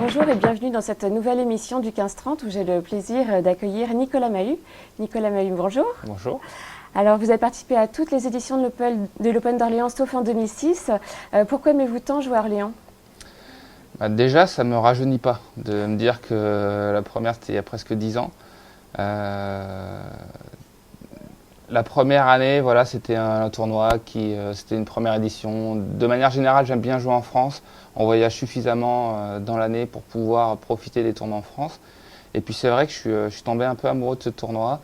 Bonjour et bienvenue dans cette nouvelle émission du 15-30 où j'ai le plaisir d'accueillir Nicolas Mahut. Nicolas Mahut, bonjour. Bonjour. Alors vous avez participé à toutes les éditions de l'Open d'Orléans sauf en 2006. Pourquoi aimez-vous tant jouer à Orléans ? Déjà, ça ne me rajeunit pas de me dire que la première c'était il y a presque 10 ans. La première année, voilà, c'était un tournoi c'était une première édition. De manière générale, j'aime bien jouer en France. On voyage suffisamment dans l'année pour pouvoir profiter des tournois en France. Et puis c'est vrai que je suis tombé un peu amoureux de ce tournoi.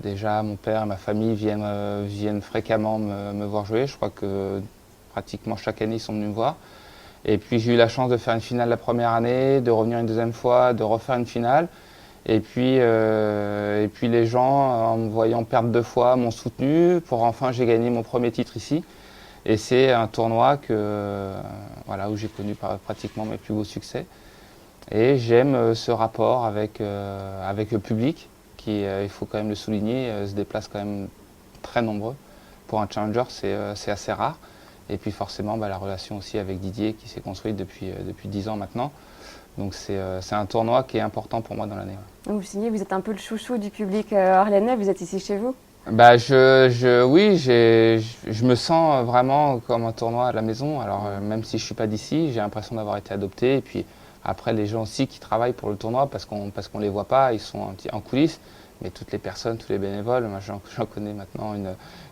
Déjà, mon père et ma famille viennent fréquemment me voir jouer. Je crois que pratiquement chaque année, ils sont venus me voir. Et puis j'ai eu la chance de faire une finale la première année, de revenir une deuxième fois, de refaire une finale. Et puis les gens, en me voyant perdre 2 fois, m'ont soutenu. Pour enfin, j'ai gagné mon premier titre ici. Et c'est un tournoi où j'ai connu pratiquement mes plus beaux succès. Et j'aime ce rapport avec le public, qui, il faut quand même le souligner, se déplace quand même très nombreux. Pour un challenger, c'est assez rare. Et puis forcément, la relation aussi avec Didier qui s'est construite depuis 10 ans maintenant. Donc c'est un tournoi qui est important pour moi dans l'année. Vous signez, vous êtes un peu le chouchou du public orléanais, vous êtes ici chez vous ? Oui, je me sens vraiment comme un tournoi à la maison. Alors même si je suis pas d'ici, j'ai l'impression d'avoir été adopté. Et puis après, les gens aussi qui travaillent pour le tournoi, parce qu'on les voit pas, ils sont en coulisses. Mais toutes les personnes, tous les bénévoles, moi j'en connais maintenant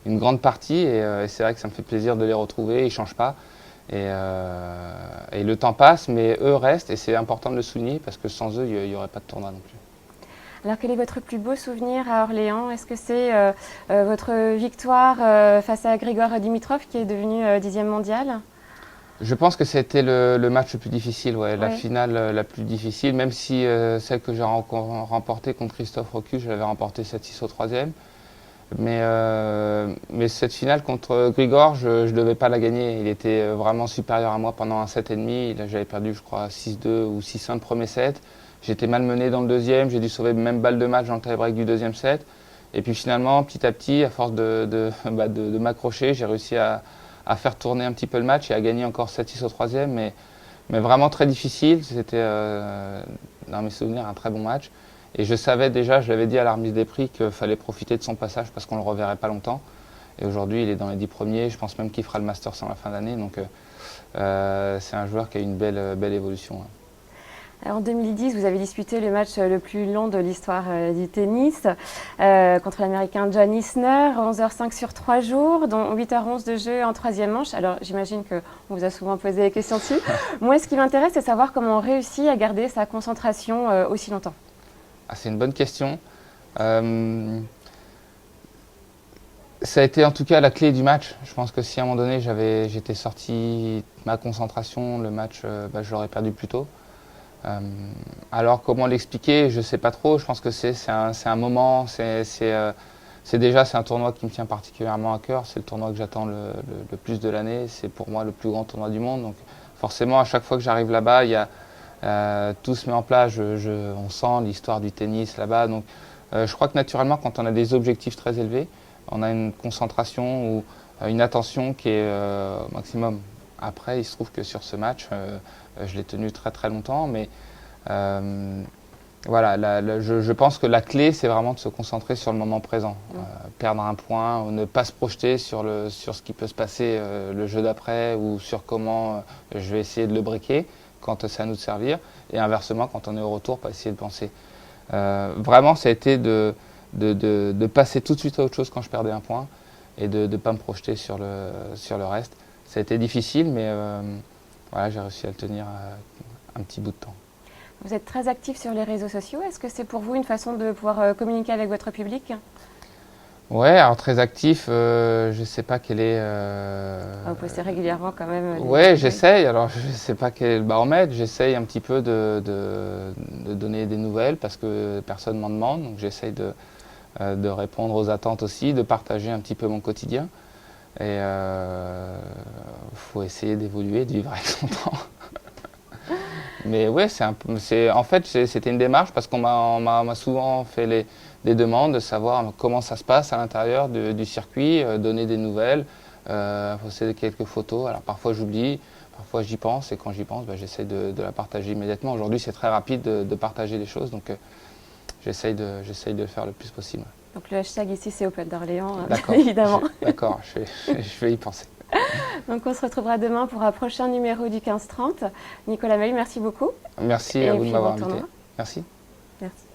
une grande partie. Et c'est vrai que ça me fait plaisir de les retrouver. Ils changent pas. Et le temps passe, mais eux restent. Et c'est important de le souligner parce que sans eux, il n'y aurait pas de tournoi non plus. Alors quel est votre plus beau souvenir à Orléans ? Est-ce que c'est votre victoire face à Grigor Dimitrov qui est devenu 10e mondial ? Je pense que c'était le match le plus difficile, la finale la plus difficile, même si celle que j'ai remportée contre Christophe Rocu, je l'avais remportée 7-6 au 3e. Mais cette finale contre Grigor, je ne devais pas la gagner. Il était vraiment supérieur à moi pendant un set et demi. J'avais perdu, je crois, 6-2 ou 6-1 le premier set. J'étais malmené dans le deuxième. J'ai dû sauver même balle de match dans le tie-break du deuxième set. Et puis finalement, petit à petit, à force de m'accrocher, j'ai réussi à faire tourner un petit peu le match et à gagner encore 7-6 au troisième. Mais vraiment très difficile. C'était, dans mes souvenirs, un très bon match. Et je savais déjà, je l'avais dit à la remise des prix, qu'il fallait profiter de son passage parce qu'on ne le reverrait pas longtemps. Et aujourd'hui, il est dans les 10 premiers. Je pense même qu'il fera le Masters en la fin d'année. Donc c'est un joueur qui a une belle évolution. Alors, en 2010, vous avez disputé le match le plus long de l'histoire du tennis contre l'Américain John Isner, 11h05 sur 3 jours, dont 8h11 de jeu en troisième manche. Alors j'imagine qu'on vous a souvent posé des questions dessus. Moi, ce qui m'intéresse, c'est de savoir comment on réussit à garder sa concentration aussi longtemps. C'est une bonne question. Ça a été en tout cas la clé du match. Je pense que si à un moment donné j'étais sorti ma concentration, le match, je l'aurais perdu plus tôt. Alors comment l'expliquer, je ne sais pas trop. Je pense que c'est un moment, c'est un tournoi qui me tient particulièrement à cœur. C'est le tournoi que j'attends le plus de l'année. C'est pour moi le plus grand tournoi du monde. Donc forcément, à chaque fois que j'arrive là-bas, tout se met en place, on sent l'histoire du tennis là-bas. Donc je crois que naturellement, quand on a des objectifs très élevés, on a une concentration ou une attention qui est au maximum. Après, il se trouve que sur ce match, je l'ai tenu très très longtemps, mais je pense que la clé, c'est vraiment de se concentrer sur le moment présent. Perdre un point, ou ne pas se projeter sur ce qui peut se passer le jeu d'après ou sur comment je vais essayer de le briquer quand c'est à nous de servir, et inversement, quand on est au retour, pas essayer de penser. Vraiment, ça a été de passer tout de suite à autre chose quand je perdais un point et de ne pas me projeter sur le reste. Ça a été difficile, mais j'ai réussi à le tenir un petit bout de temps. Vous êtes très actif sur les réseaux sociaux. Est-ce que c'est pour vous une façon de pouvoir communiquer avec votre public ? Ouais, alors très actif, je ne sais pas quel est... Vous postez régulièrement quand même. Ouais, j'essaye. Alors je ne sais pas quel est le baromètre. J'essaye un petit peu de donner des nouvelles parce que personne m'en demande. Donc j'essaye de répondre aux attentes aussi, de partager un petit peu mon quotidien. Et faut essayer d'évoluer, de vivre avec son temps. Mais ouais, en fait, c'était une démarche parce qu'on m'a souvent fait des demandes de savoir comment ça se passe à l'intérieur du circuit, donner des nouvelles, poster quelques photos. Alors parfois j'oublie, parfois j'y pense, et quand j'y pense, j'essaie de la partager immédiatement. Aujourd'hui c'est très rapide de partager les choses, donc j'essaye de le faire le plus possible. Donc le hashtag ici c'est Open d'Orléans, D'accord, évidemment. D'accord, je vais y penser. Donc on se retrouvera demain pour un prochain numéro du 15-30. Nicolas Mahut, merci beaucoup. Merci à vous de m'avoir invité. Merci. Merci.